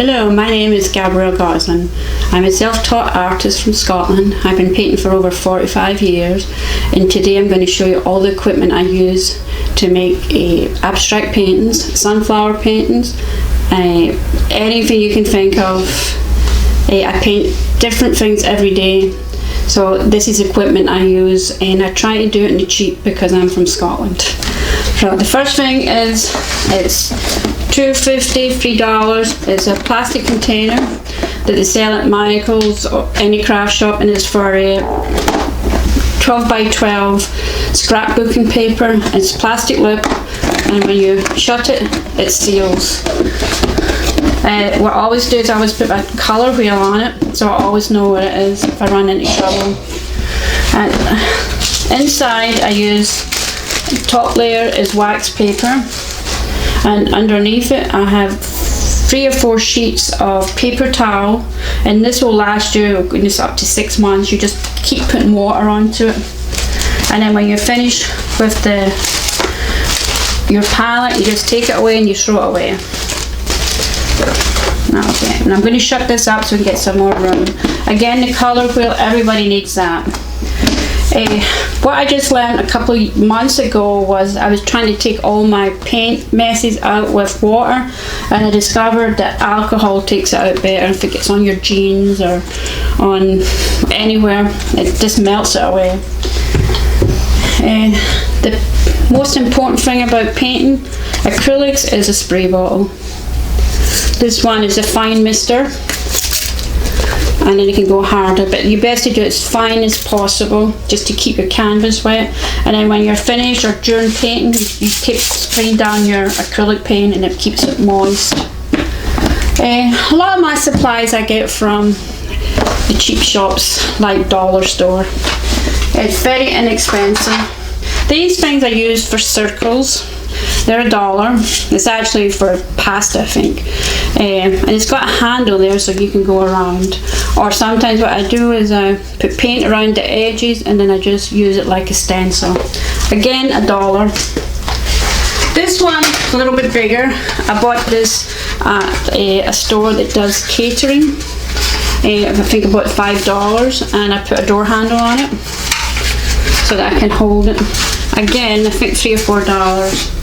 Hello, my name is Gabrielle Gosselin. I'm a self-taught artist from Scotland. I've been painting for over 45 years, and today I'm going to show you all the equipment I use to make abstract paintings, sunflower paintings, anything you can think of. I paint different things every day, so this is equipment I use, and I try to do it in the cheap because I'm from Scotland. So the first thing is, it's $2.50, $3. It's a plastic container that they sell at Michael's or any craft shop, and it's for a 12 by 12 scrapbooking paper. It's plastic lip, and when you shut it, it seals. What I always do is I always put my colour wheel on it, so I always know what it is if I run into trouble. And inside I use, top layer is wax paper, and underneath it I have 3 or 4 sheets of paper towel, and this will last you, goodness, up to 6 months. You just keep putting water onto it, and then when you're finished with your palette, you just take it away and you throw it away. Okay, and I'm going to shut this up so we can get some more room. Again, the colour wheel, everybody needs that. What I just learned a couple of months ago was I was trying to take all my paint messes out with water, and I discovered that alcohol takes it out better. If it gets on your jeans or on anywhere, it just melts it away. And the most important thing about painting acrylics is a spray bottle. This one is a fine mister, and then you can go harder, but you best to do it as fine as possible just to keep your canvas wet. And then when you're finished or during painting, you keep spraying down your acrylic paint, and it keeps it moist. A lot of my supplies I get from the cheap shops like dollar store. It's very inexpensive. These things I use for circles. They're $1. It's actually for pasta, I think. And it's got a handle there so you can go around. Or sometimes what I do is I put paint around the edges, and then I just use it like a stencil. Again, $1. This one is a little bit bigger. I bought this at a store that does catering. I think I bought $5, and I put a door handle on it so that I can hold it. Again, I think $3 or $4.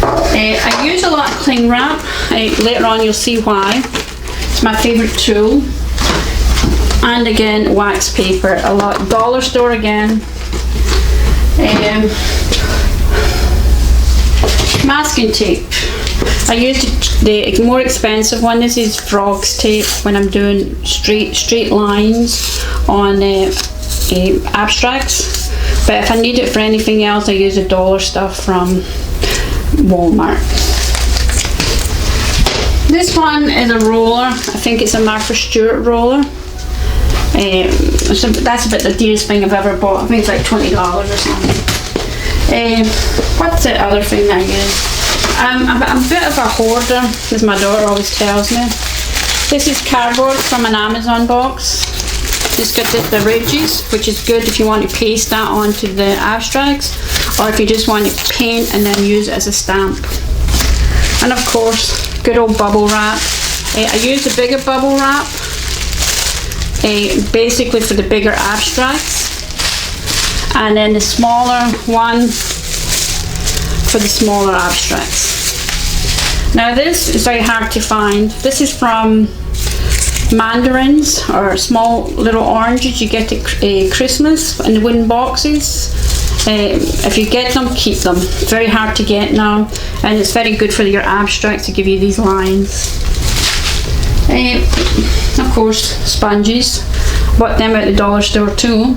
I use a lot of cling wrap. Later on you'll see why. It's my favourite tool. And again, wax paper. A lot. Dollar store again. Masking tape. I use the more expensive one. This is Frog's tape when I'm doing straight lines on abstracts. But if I need it for anything else, I use the dollar stuff from Walmart. This one is a roller. I think it's a Martha Stewart roller. So that's about the dearest thing I've ever bought. I think it's like $20 or something. What's the other thing I use? I'm a bit of a hoarder, as my daughter always tells me. This is cardboard from an Amazon box. It's got the ridges, which is good if you want to paste that onto the abstracts, or if you just want to paint and then use it as a stamp. And of course, good old bubble wrap. I use the bigger bubble wrap basically for the bigger abstracts, and then the smaller one for the smaller abstracts. Now this is very hard to find. This is from mandarins, or small little oranges you get at Christmas in the wooden boxes. If you get them, keep them. Very hard to get now, and it's very good for your abstract to give you these lines. Of course, sponges. Bought them at the dollar store too.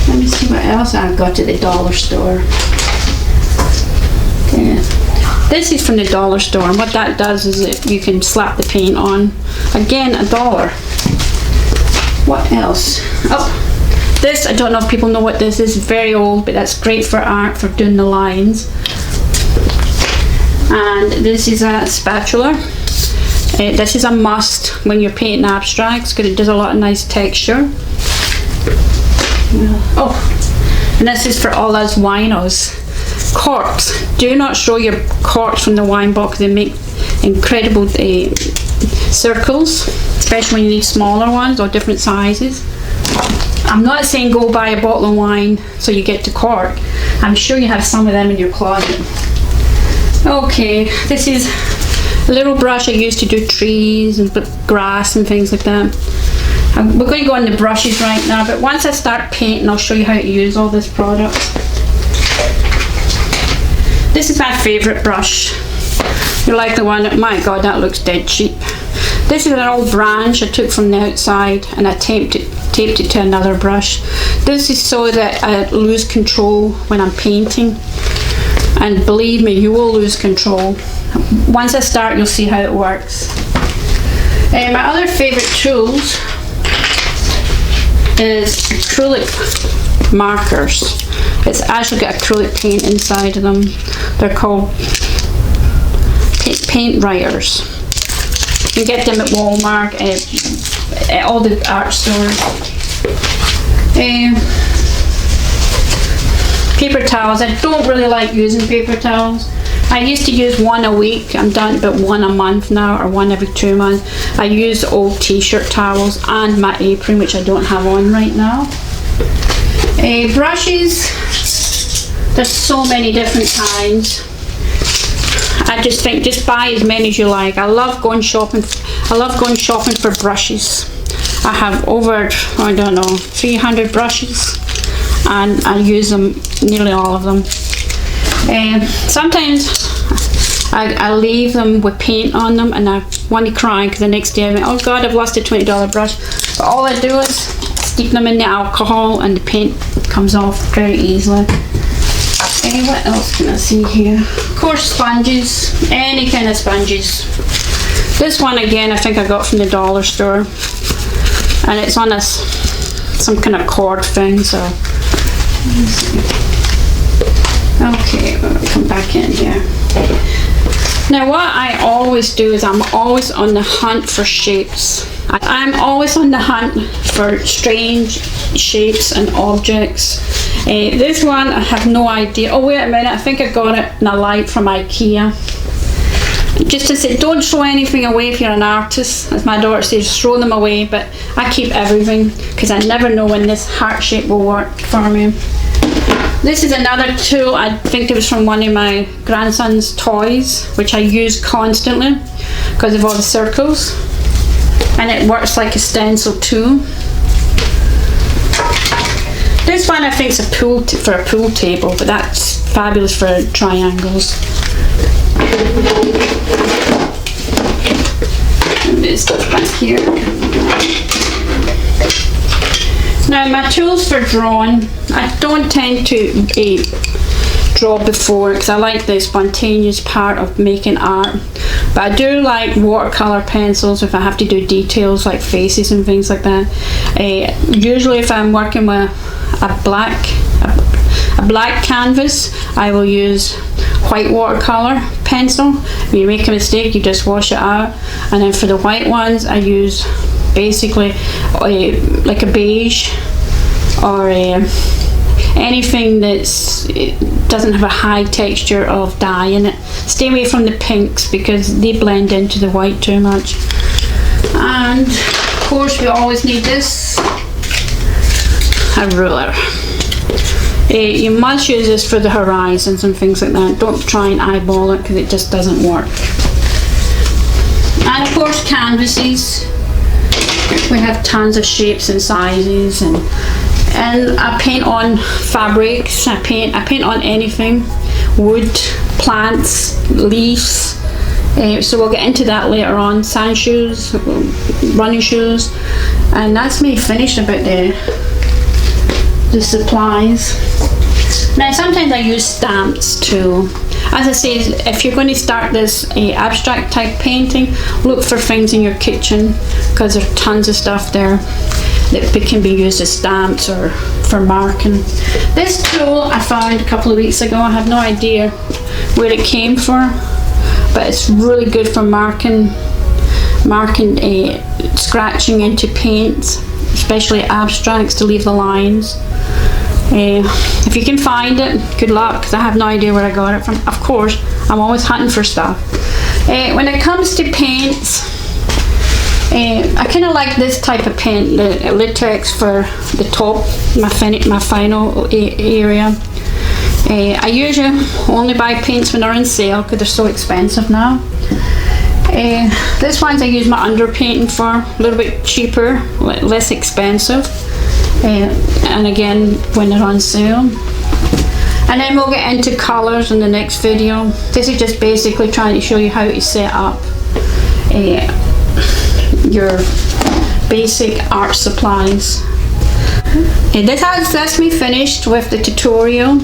Let me see what else I've got at the dollar store. This is from the dollar store, and what that does is that you can slap the paint on. Again, $1. What else? Oh, this, I don't know if people know what this is. Very old, but that's great for art, for doing the lines. And this is a spatula. This is a must when you're painting abstracts because it does a lot of nice texture. Oh, and this is for all us winos. Corks. Do not throw your corks from the wine bottle. They make incredible circles, especially when you need smaller ones or different sizes. I'm not saying go buy a bottle of wine so you get to cork. I'm sure you have some of them in your closet. Okay, this is a little brush I use to do trees and grass and things like that. We're going to go on the brushes right now, but once I start painting, I'll show you how to use all this product. This is my favourite brush. You like the one that, my god, that looks dead cheap. This is an old branch I took from the outside and I taped it to another brush. This is so that I lose control when I'm painting. And believe me, you will lose control. Once I start, you'll see how it works. My other favourite tools is acrylic markers. It's actually got acrylic paint inside of them. They're called paint writers. You can get them at Walmart, at all the art stores. Paper towels. I don't really like using paper towels. I used to use one a week. I'm down to about one a month now, or one every 2 months. I use old t-shirt towels and my apron, which I don't have on right now. Brushes. There's so many different kinds. I just think just buy as many as you like. I love going shopping for brushes. I have over, I don't know, 300 brushes and I use them, nearly all of them. Sometimes I leave them with paint on them and I want to cry because the next day I think, oh god, I've lost a $20 brush. But all I do is steep them in the alcohol and the paint comes off very easily. What else can I see here? Of course, sponges, any kind of sponges. This one again I think I got from the dollar store and it's on some kind of cord thing, so okay, we'll come back in here. Now what I always do is I'm always on the hunt for shapes. I'm always on the hunt for strange shapes and objects. This one I have no idea. Oh wait a minute, I think I got it in a light from IKEA. Just to say, don't throw anything away if you're an artist. As my daughter says, throw them away, but I keep everything because I never know when this heart shape will work for me. This is another tool. I think it was from one of my grandson's toys, which I use constantly because of all the circles, and it works like a stencil too. This one I think is for a pool table, but that's fabulous for triangles. This stuff back here. Now my tools for drawing, I don't tend to draw before because I like the spontaneous part of making art, but I do like watercolor pencils if I have to do details like faces and things like that. Usually if I'm working with a black canvas, I will use white watercolor pencil. If you make a mistake, you just wash it out. And then for the white ones, I use basically like a beige or anything that's doesn't have a high texture of dye in it. Stay away from the pinks because they blend into the white too much. And of course we always need this, a ruler. You must use this for the horizons and things like that. Don't try and eyeball it because it just doesn't work. And of course canvases. We have tons of shapes and sizes, and I paint on fabrics. I paint on anything, wood, plants, leaves. So we'll get into that later on. Sand shoes, running shoes, and that's me finished about the supplies. Now sometimes I use stamps too. As I say, if you're going to start this abstract type painting, look for things in your kitchen because there's tons of stuff there that can be used as stamps or for marking. This tool I found a couple of weeks ago. I have no idea where it came from, but it's really good for marking, scratching into paints, especially abstracts, to leave the lines. If you can find it, good luck, because I have no idea where I got it from. Of course, I'm always hunting for stuff. When it comes to paints, I kind of like this type of paint, the latex for the top, my final area. I usually only buy paints when they're on sale because they're so expensive now. This ones I use my underpainting for, a little bit cheaper, less expensive, and again when they're on sale. And then we'll get into colors in the next video. This is just basically trying to show you how to set up your basic art supplies. That's me finished with the tutorial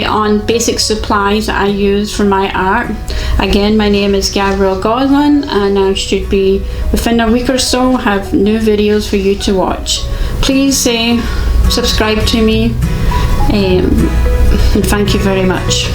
on basic supplies that I use for my art. Again, my name is Gabrielle Gosselin, and I should be, within a week or so, have new videos for you to watch. Please subscribe to me, and thank you very much.